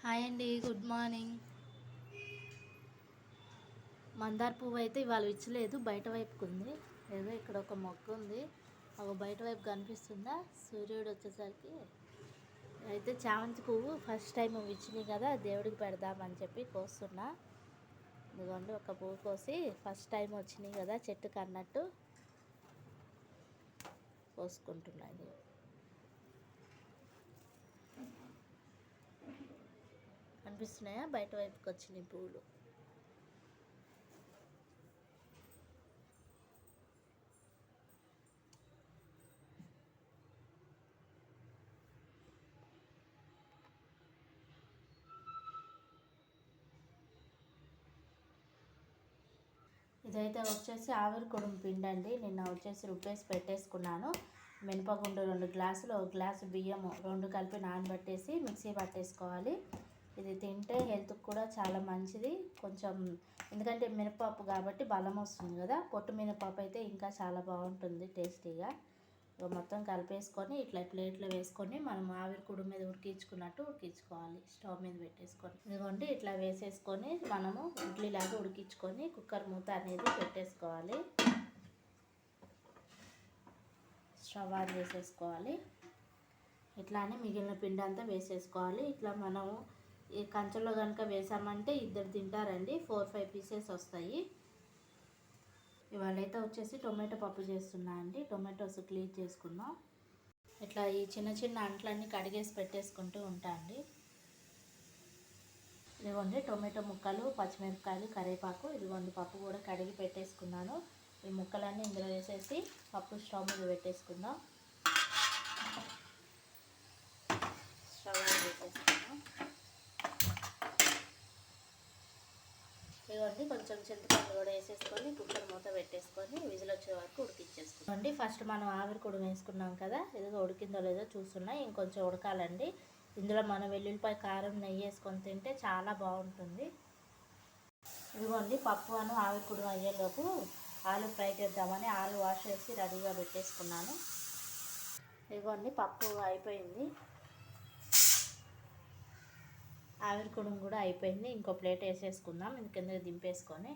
Hi అండి, good morning. మందార పువ్వు అయితే ఇవాళ ఇచ్చలేదు, బయట వైపుకు ఉంది. ఏదో ఇక్కడ ఒక మొక్క ఉంది, ఒక బయట వైపు కనిపిస్తుందా, సూర్యుడు వచ్చేసరికి. అయితే చామంతి పువ్వు ఫస్ట్ టైం ఇచ్చినాయి కదా, దేవుడికి పెడదామని చెప్పి కోస్తున్నా. ఇదిగోండి ఒక పువ్వు కోసి, ఫస్ట్ టైం వచ్చినాయి కదా చెట్టుకు అన్నట్టు కోసుకుంటున్నాయి. కనిపిస్తున్నాయా, బయట వైపుకి వచ్చినాయి పువ్వులు. ఇదైతే వచ్చేసి ఆవిరి కుడుము పిండి అండి. నిన్న వచ్చేసి రుబ్బేసి పెట్టేసుకున్నాను. మినపగుండు 2 గ్లాసులు, 1 గ్లాసు బియ్యము 2 కలిపి నానబెట్టేసి మిక్సీ పట్టేసుకోవాలి. ఇది తింటే హెల్త్కి కూడా చాలా మంచిది. కొంచెం ఎందుకంటే మినపప్పు కాబట్టి బలం వస్తుంది కదా, పొట్టు మినపప్పు అయితే ఇంకా చాలా బాగుంటుంది టేస్టీగా. మొత్తం కలిపేసుకొని ఇట్లా ప్లేట్లో వేసుకొని మనం ఆవిరి కుడుము మీద ఉడికించుకున్నట్టు ఉడికించుకోవాలి. స్టవ్ మీద పెట్టేసుకొని ఇదిగోండి ఇట్లా వేసేసుకొని మనము ఇడ్లీలాగా ఉడికించుకొని కుక్కర్ మూత అనేది పెట్టేసుకోవాలి. స్టవ్ ఆన్ చేసేసుకోవాలి. ఇట్లానే మిగిలిన పిండి అంతా వేసేసుకోవాలి. ఇట్లా మనము ఈ కంచెలో కనుక వేసామంటే 2 తింటారండి, 4-5 పీసెస్ వస్తాయి. ఇవాళైతే వచ్చేసి టొమాటో పప్పు చేస్తున్నా అండి. టొమాటోస్ క్లీన్ చేసుకుందాం. ఇట్లా ఈ చిన్న చిన్న అంట్లన్నీ కడిగేసి పెట్టేసుకుంటూ ఉంటా అండి. ఇదిగోండి టొమాటో ముక్కలు, పచ్చిమిరపకాయలు, కరివేపాకు, ఇదిగోండి పప్పు కూడా కడిగి పెట్టేసుకున్నాను. ఈ ముక్కలన్నీ ఇందులో వేసేసి పప్పు స్టవ్ మీద పెట్టేసుకుందాం. స్టవ్ మీద పెట్టేసుకుందాం. ఇదిగోండి కొంచెం చింతపండు కూడా వేసేసుకొని కుక్కర్ మూత పెట్టేసుకొని విజిల్ వచ్చే వరకు ఉడికించేసుకోండి. ఫస్ట్ మనం ఆవిరి కూడా వేసుకున్నాం కదా, ఇదిగో ఉడికిందో లేదో చూస్తున్నా. ఇంకొంచెం ఉడకాలండి. ఇందులో మనం వెల్లుల్లిపాయ, కారం, నెయ్యి వేసుకొని తింటే చాలా బాగుంటుంది. ఇదిగోండి పప్పు ఆవిరి కూడా అయ్యేలోపు ఆలు ఫ్రై చేద్దామని ఆలు వాష్ చేసి రెడీగా పెట్టేసుకున్నాను. ఇదిగోండి పప్పు అయిపోయింది, ఆవిరి కుడుము కూడా అయిపోయింది. ఇంకో ప్లేట్ వేసేసుకుందాం, కిందకి దింపేసుకొని.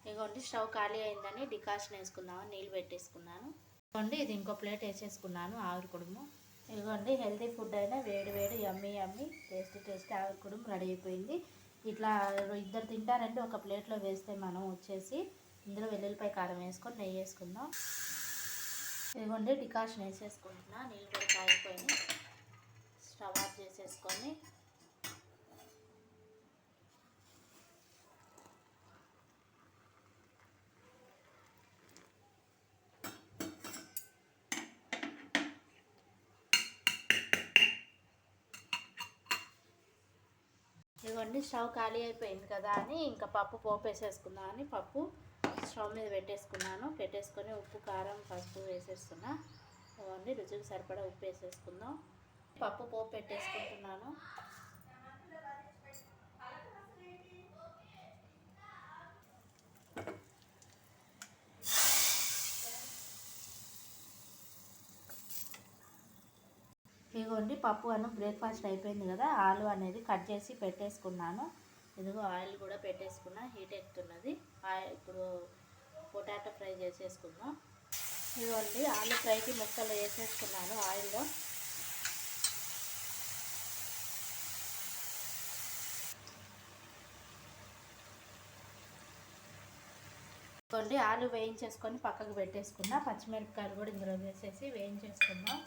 ఇదిగోండి స్టవ్ ఖాళీ అయిందని డికాషన్ వేసుకుందామని నీళ్ళు పెట్టేసుకున్నాను. ఇదిగోండి ఇది ఇంకో ప్లేట్ వేసేసుకున్నాను ఆవిరి కుడుము. ఇదిగోండి హెల్తీ ఫుడ్ అయినా వేడి వేడి యమ్మీ యమ్మీ టేస్టీ ఆవిరి కుడుము రెడీ అయిపోయింది. ఇట్లా 2 తింటారండి ఒక ప్లేట్లో వేస్తే. మనం వచ్చేసి ఇందులో వెల్లుల్లిపాయ, కారం వేసుకొని నెయ్యి వేసుకుందాం. ఇదిగోండి డికాషన్ వేసేసుకుంటున్నా, నీళ్ళు కూడా కాగిపోయినాయి. స్టవ్ ఆఫ్ చేసేసుకొని ఇదిగోండి స్టవ్ ఖాళీ అయిపోయింది కదా అని ఇంకా పప్పు పోపు వేసేసుకుందాం అని పప్పు స్టవ్ మీద పెట్టేసుకొని ఉప్పు, కారం, పసుపు వేసేస్తున్నా. ఇదిగోండి రుచికి సరిపడా ఉప్పు వేసేసుకుందాం. పప్పు పోపు పెట్టేసుకుంటున్నాను. ఇదిగోండి పప్పు బ్రేక్ఫాస్ట్ అయిపోయింది కదా, ఆలు అనేది కట్ చేసి పెట్టేసుకున్నాను. ఇదిగో ఆయిల్ కూడా పెట్టేసుకున్నా, హీట్ ఎక్కుతున్నది. ఇప్పుడు పొటాటో ఫ్రై చేసేసుకుందాం. ఇదిగోండి ఆలు ఫ్రైకి ముక్కలు వేసేసుకున్నాను ఆయిల్లో. ఇదిగోండి ఆలు వేయించేసుకొని పక్కకు పెట్టేసుకున్నా. పచ్చిమిరపకాయలు కూడా ఇందులో వేసేసి వేయించేసుకుందాం.